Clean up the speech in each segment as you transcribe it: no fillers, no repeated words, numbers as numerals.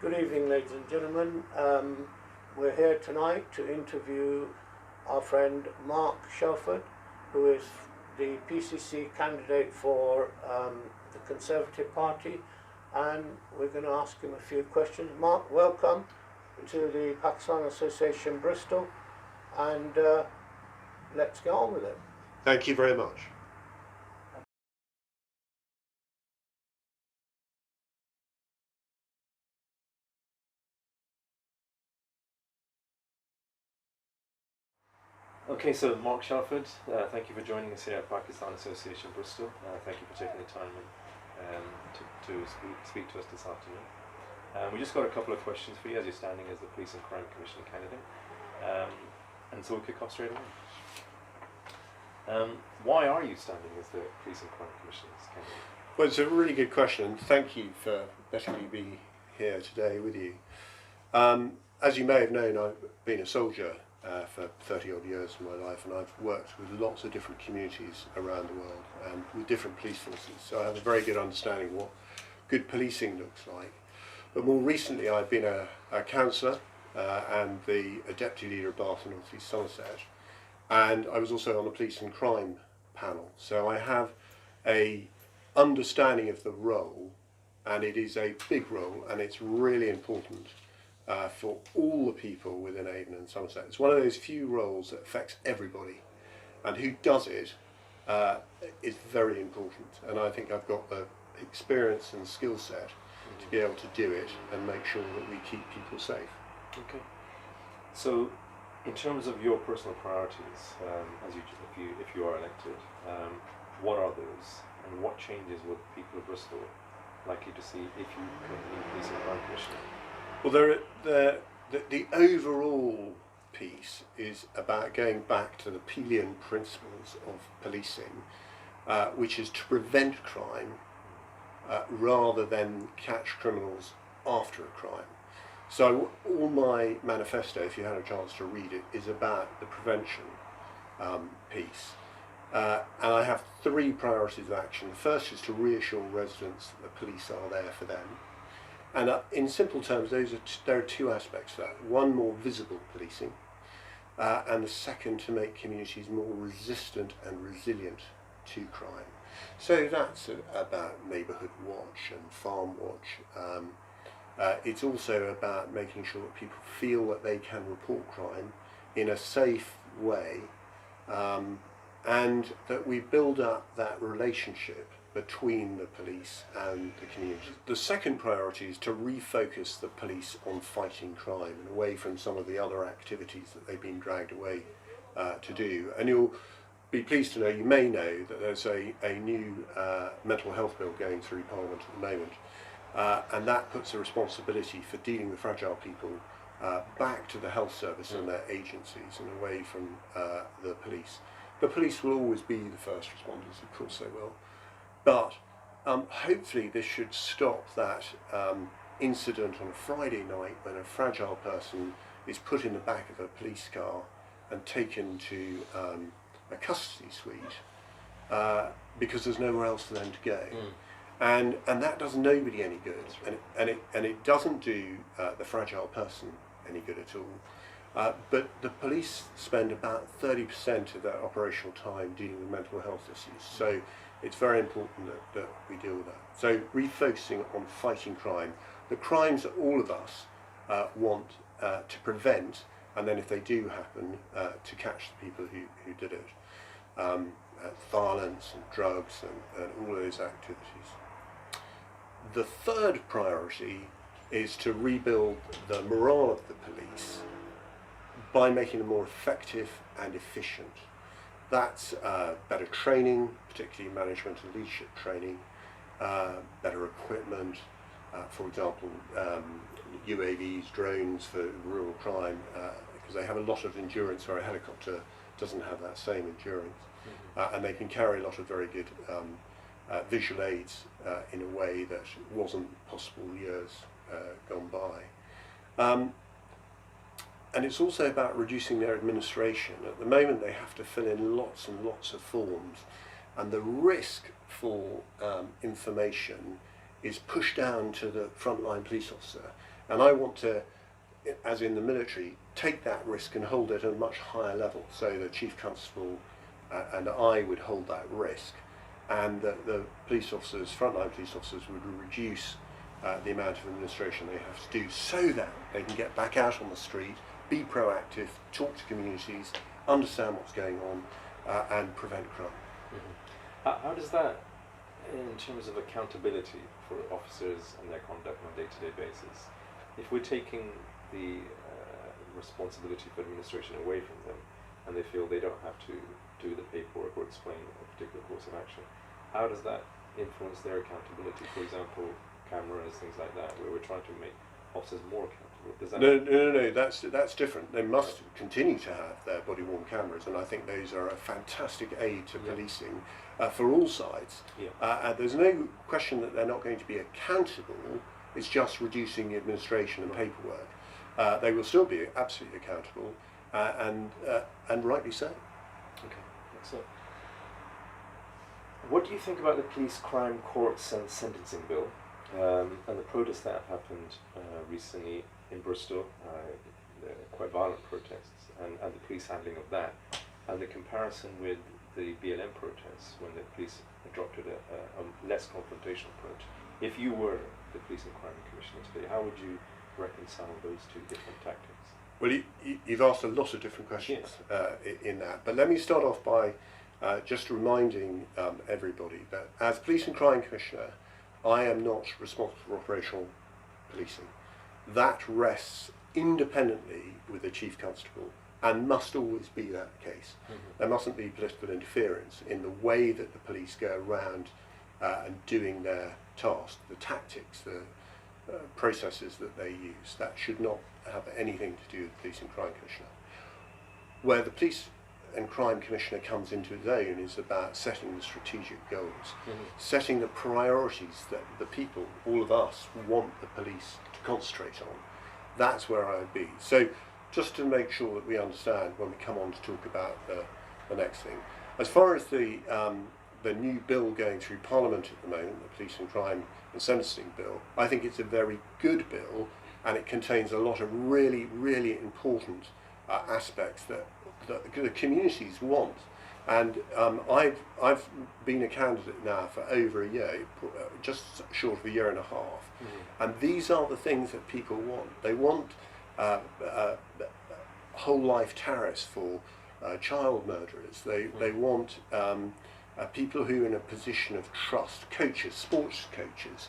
Good evening, ladies and gentlemen. We're here tonight to interview our friend Mark Shelford, who is the PCC candidate for the Conservative Party, and we're going to ask him a few questions. Mark, welcome to the Pakistan Association Bristol, and let's get on with it. Thank you very much. Okay, so Mark Shelford, thank you for joining us here at Pakistan Association Bristol. Thank you for taking the time to speak to us this afternoon. We just got a couple of questions for you as you're standing as the Police and Crime Commission candidate. And so we'll kick off straight away. Why are you standing as the Police and Crime Commission's candidate? Well, it's a really good question. Thank you for letting me be here today with you. As you may have known, I've been a soldier for 30 odd years of my life, and I've worked with lots of different communities around the world and with different police forces, so I have a very good understanding of what good policing looks like. But more recently I've been a councillor and a deputy leader of Bath and North East Somerset, and I was also on the police and crime panel, so I have a understanding of the role, and it is a big role, and it's really important for all the people within Avon and Somerset. It's one of those few roles that affects everybody, and who does it is very important, and I think I've got the experience and skill set to be able to do it and make sure that we keep people safe. Okay. So, in terms of your personal priorities, if you are elected, what are those, and what changes would people of Bristol likely to see if you become the Police and Crime Commissioner? Well, the overall piece is about going back to the Pelian principles of policing, which is to prevent crime rather than catch criminals after a crime. So all my manifesto, if you had a chance to read it, is about the prevention piece. And I have three priorities of action. The first is to reassure residents that the police are there for them. And in simple terms, there are two aspects to that. One, more visible policing, and the second, to make communities more resistant and resilient to crime. So that's about neighbourhood watch and farm watch. It's also about making sure that people feel that they can report crime in a safe way, and that we build up that relationship between the police and the community. The second priority is to refocus the police on fighting crime and away from some of the other activities that they've been dragged away to do. And you'll be pleased to know, you may know, that there's a new mental health bill going through Parliament at the moment, and that puts the responsibility for dealing with fragile people back to the health service and their agencies and away from the police. The police will always be the first responders, of course they will. But hopefully this should stop that incident on a Friday night when a fragile person is put in the back of a police car and taken to a custody suite because there's nowhere else for them to go. And that does nobody any good, and it doesn't do the fragile person any good at all. But the police spend about 30% of their operational time dealing with mental health issues, so it's very important that we deal with that. So refocusing on fighting crime, the crimes that all of us want to prevent, and then if they do happen, to catch the people who did it. Violence and drugs and all those activities. The third priority is to rebuild the morale of the police by making them more effective and efficient. That's better training, particularly management and leadership training, better equipment, for example, UAVs, drones for rural crime, because they have a lot of endurance where a helicopter doesn't have that same endurance. And they can carry a lot of very good visual aids in a way that wasn't possible years gone by. And it's also about reducing their administration. At the moment they have to fill in lots and lots of forms, and the risk for information is pushed down to the frontline police officer, And I want to, as in the military, take that risk and hold it at a much higher level. So the Chief Constable and I would hold that risk, and the police officers, frontline police officers, would reduce the amount of administration they have to do so that they can get back out on the street, be proactive, talk to communities, understand what's going on, and prevent crime. Mm-hmm. How does that, in terms of accountability for officers and their conduct on a day-to-day basis, if we're taking the responsibility for administration away from them and they feel they don't have to do the paperwork or explain a particular course of action, how does that influence their accountability? For example, cameras, things like that, where we're trying to make officers more accountable. Does that No, that's different. They must continue to have their body-worn cameras, and I think those are a fantastic aid to policing for all sides. There's no question that they're not going to be accountable. It's just reducing the administration and paperwork. They will still be absolutely accountable, and rightly so. Okay, excellent. What do you think about the police crime courts and sentencing bill, and the protests that have happened recently in Bristol, quite violent protests, and the police handling of that, and the comparison with the BLM protests when the police adopted a less confrontational approach? If you were the Police and Crime Commissioner today, how would you reconcile those two different tactics? Well, you've asked a lot of different questions in that, but let me start off by just reminding everybody that as Police and Crime Commissioner, I am not responsible for operational policing. That rests independently with the Chief Constable and must always be that case. Mm-hmm. There mustn't be political interference in the way that the police go around and doing their task, the tactics, the processes that they use. That should not have anything to do with the Police and Crime Commissioner. Where the Police and Crime Commissioner comes into his own is about setting the strategic goals, setting the priorities that the people, all of us, want the police to concentrate on. That's where I would be. So just to make sure that we understand when we come on to talk about the next thing. As far as the new bill going through Parliament at the moment, the Police and Crime and Sentencing Bill, I think it's a very good bill, and it contains a lot of really, really important aspects that the communities want. And I've been a candidate now for over a year, just short of a year and a half, and these are the things that people want. They want whole life tariffs for child murderers. They want people who are in a position of trust, coaches, sports coaches,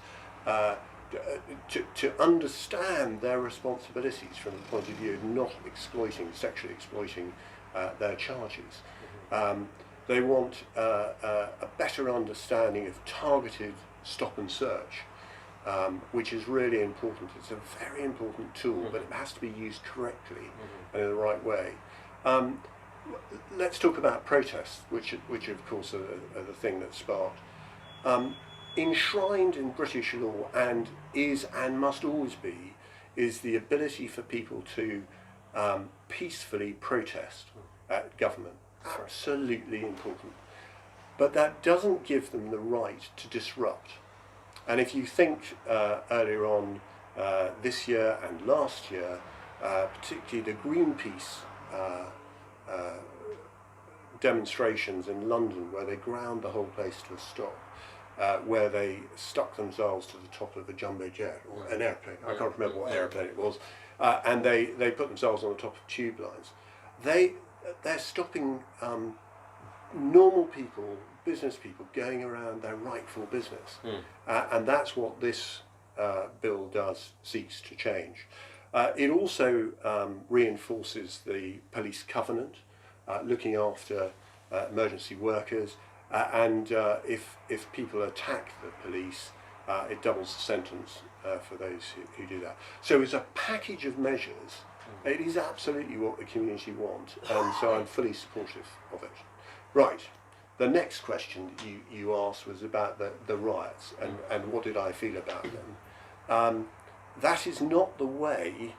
to understand their responsibilities from the point of view of not sexually exploiting their charges. They want a better understanding of targeted stop and search, which is really important. It's a very important tool, but it has to be used correctly and in the right way. Let's talk about protests, which of course are the thing that sparked. Enshrined in British law and must always be is the ability for people to peacefully protest at government. Absolutely important. But that doesn't give them the right to disrupt. And if you think earlier on this year and last year, particularly the Greenpeace demonstrations in London, where they ground the whole place to a stop, where they stuck themselves to the top of a jumbo jet or an airplane, I can't remember what airplane it was, and they put themselves on the top of tube lines. They're stopping normal people, business people, going around their rightful business. And that's what this bill seeks to change. It also reinforces the police covenant, looking after emergency workers, and if people attack the police, it doubles the sentence for those who do that. So it's a package of measures. It is absolutely what the community want, and so I'm fully supportive of it. Right, the next question that you asked was about the riots and what did I feel about them. That is not the way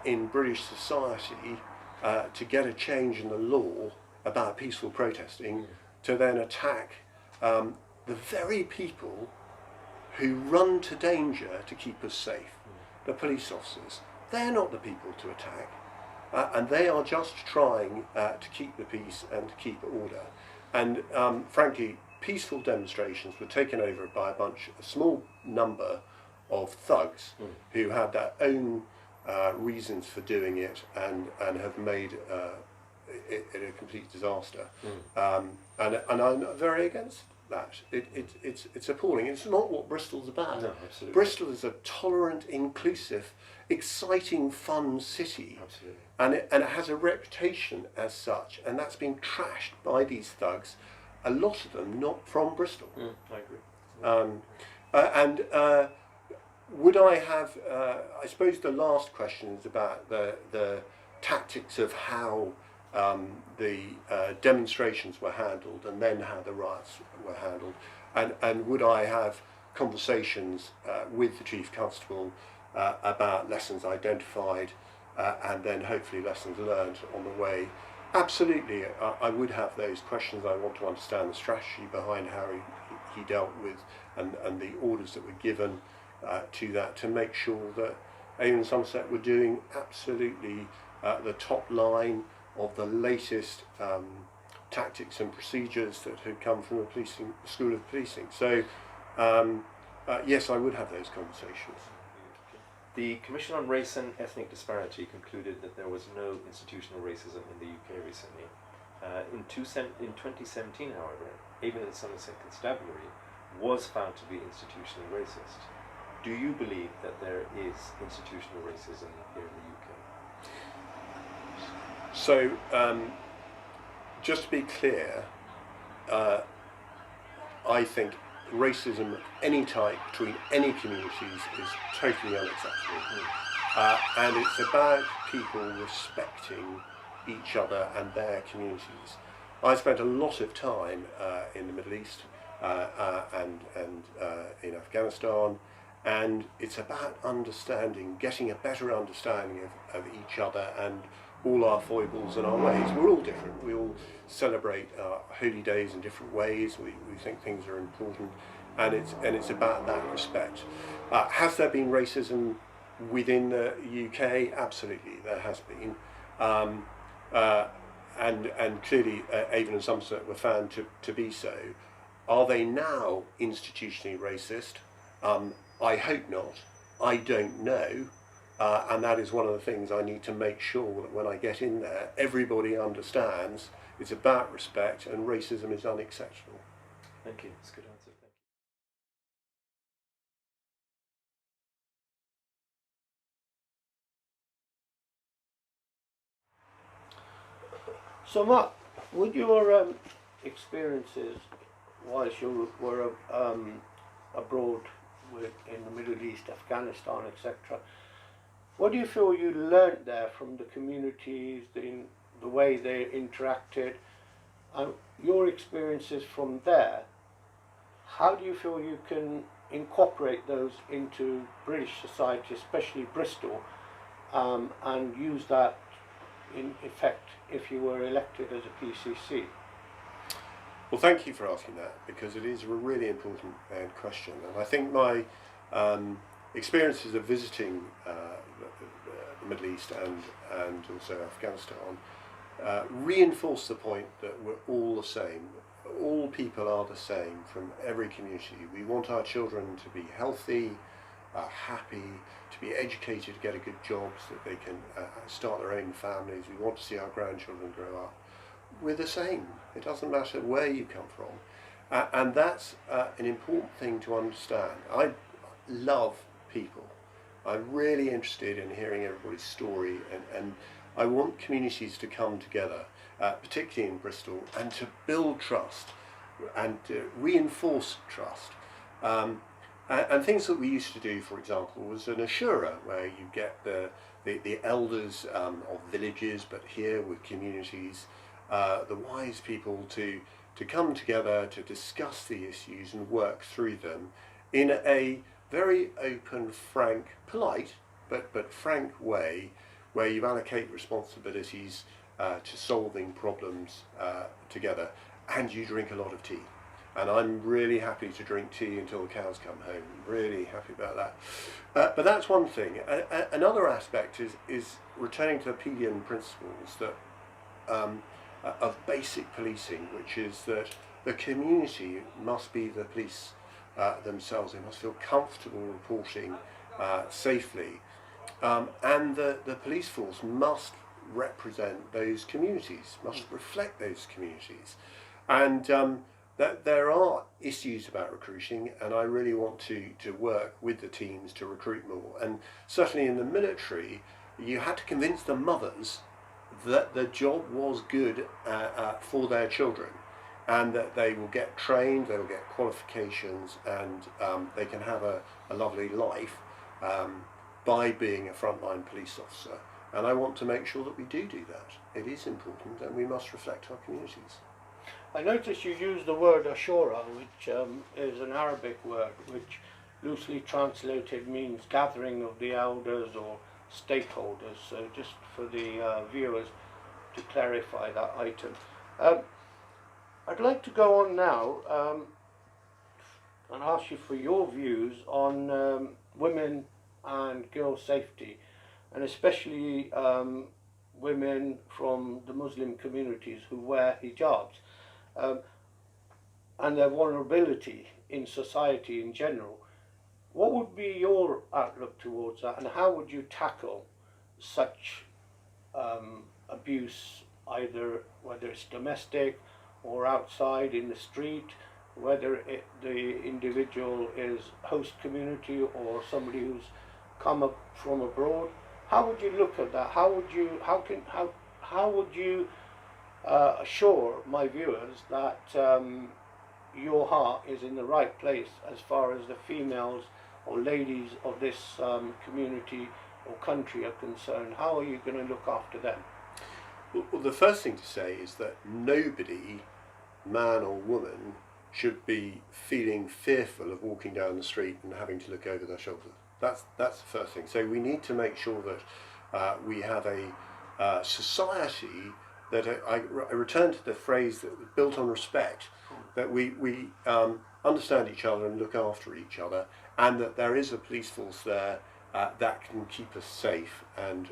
in British society to get a change in the law about peaceful protesting, to then attack the very people who run to danger to keep us safe. the police officers. They're not the people to attack, and they are just trying to keep the peace and to keep order. And frankly, peaceful demonstrations were taken over by a small number of thugs who had their own reasons for doing it and have made it a complete disaster. And I'm very against that. It's appalling. It's not what Bristol's about. No, absolutely. Bristol is a tolerant, inclusive, exciting, fun city. Absolutely. And it has a reputation as such, and that's been trashed by these thugs, a lot of them not from Bristol. I agree. Would I have, I suppose the last question is about the tactics of how the demonstrations were handled and then how the riots were handled, and would I have conversations with the Chief Constable about lessons identified and then hopefully lessons learned on the way? Absolutely, I would have those questions. I want to understand the strategy behind how he dealt with and the orders that were given to that, to make sure that Avon and Somerset were doing absolutely the top line of the latest tactics and procedures that had come from the School of Policing. So yes, I would have those conversations. The Commission on Race and Ethnic Disparity concluded that there was no institutional racism in the UK recently. In 2017, however, Avon and Somerset Constabulary was found to be institutionally racist. Do you believe that there is institutional racism here in the UK? So, just to be clear, I think racism of any type between any communities is totally unacceptable. And it's about people respecting each other and their communities. I spent a lot of time in the Middle East and in Afghanistan, and it's about understanding, getting a better understanding of each other and all our foibles and our ways. We're all different. We all celebrate holy days in different ways. We think things are important, and it's about that respect. Has there been racism within the UK? Absolutely, there has been, and clearly Avon and Somerset were found to be so. Are they now institutionally racist? I hope not. I don't know. And that is one of the things I need to make sure that when I get in there, everybody understands it's about respect and racism is unacceptable. Thank you. That's a good answer. Thank you. So Mark, with your experiences whilst you were abroad in the Middle East, Afghanistan, etc., what do you feel you learnt there from the communities, the way they interacted, and your experiences from there? How do you feel you can incorporate those into British society, especially Bristol, and use that in effect if you were elected as a PCC? Well, thank you for asking that, because it is a really important question, and I think my experiences of visiting the Middle East and also Afghanistan reinforce the point that we're all the same. All people are the same from every community. We want our children to be healthy, happy, to be educated, to get a good job so that they can start their own families. We want to see our grandchildren grow up. We're the same. It doesn't matter where you come from. And that's an important thing to understand. I love people. I'm really interested in hearing everybody's story, and I want communities to come together, particularly in Bristol, and to build trust and to reinforce trust. And things that we used to do, for example, was an Ashura, where you get the elders of villages, but here with communities, the wise people to come together to discuss the issues and work through them in a very open, frank, polite, but frank way, where you allocate responsibilities to solving problems together, and you drink a lot of tea. and I'm really happy to drink tea until the cows come home. Really happy about that. But that's one thing. Another aspect is returning to the Pelian principles that of basic policing, which is that the community must be the police themselves. They must feel comfortable reporting safely, and the police force must represent those communities, must reflect those communities, and that there are issues about recruiting, and I really want to work with the teams to recruit more. And certainly in the military, you had to convince the mothers that the job was good for their children, and that they will get trained, they will get qualifications, and they can have a lovely life by being a frontline police officer. And I want to make sure that we do that. It is important, and we must reflect our communities. I noticed you used the word ashura, which is an Arabic word, which loosely translated means gathering of the elders or stakeholders. So just for the viewers to clarify that item. I'd like to go on now and ask you for your views on women and girl safety, and especially women from the Muslim communities who wear hijabs, and their vulnerability in society in general. What would be your outlook towards that, and how would you tackle such abuse, either whether it's domestic or outside in the street, whether the individual is host community or somebody who's come up from abroad? How would you look at that? How would you assure my viewers that your heart is in the right place as far as the females or ladies of this community or country are concerned? How are you going to look after them? Well, the first thing to say is that nobody, man or woman, should be feeling fearful of walking down the street and having to look over their shoulder. That's the first thing. So we need to make sure that we have a society that I return to the phrase that was built on respect, that we understand each other and look after each other, and that there is a police force there that can keep us safe and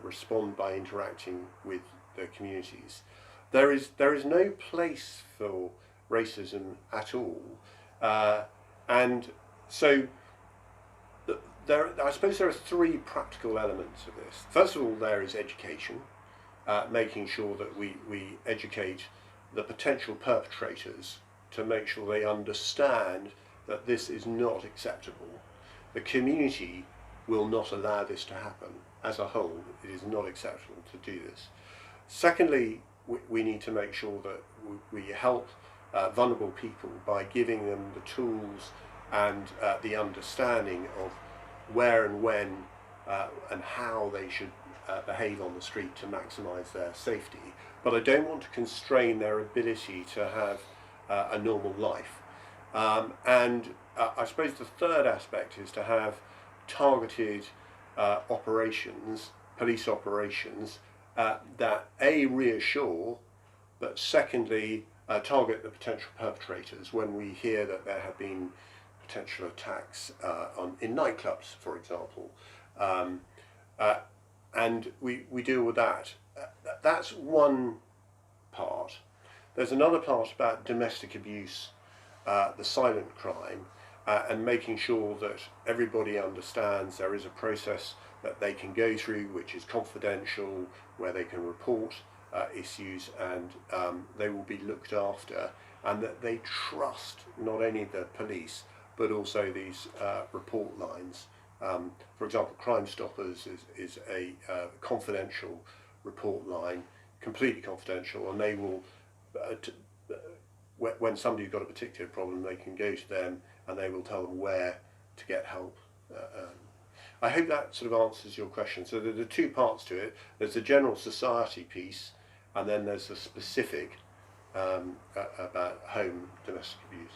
respond by interacting with the communities. There is no place for racism at all, and so I suppose there are three practical elements of this. First of all, there is education, making sure that we educate the potential perpetrators to make sure they understand that this is not acceptable. The community will not allow this to happen. As a whole, it is not acceptable to do this. Secondly, we need to make sure that we help vulnerable people by giving them the tools and the understanding of where and when and how they should behave on the street to maximise their safety. But I don't want to constrain their ability to have a normal life. And I suppose the third aspect is to have targeted operations, police operations, that A, reassure, but secondly, target the potential perpetrators when we hear that there have been potential attacks in nightclubs, for example. And we deal with that. That's one part. There's another part about domestic abuse, the silent crime, and making sure that everybody understands there is a process that they can go through which is confidential, where they can report issues and they will be looked after, and that they trust not only the police but also these report lines. For example, Crime Stoppers is a confidential report line, completely confidential, and they will, when somebody's got a particular problem, they can go to them and they will tell them where to get help. I hope that sort of answers your question. So there are two parts to it. There's the general society piece, and then there's the specific about home domestic abuse.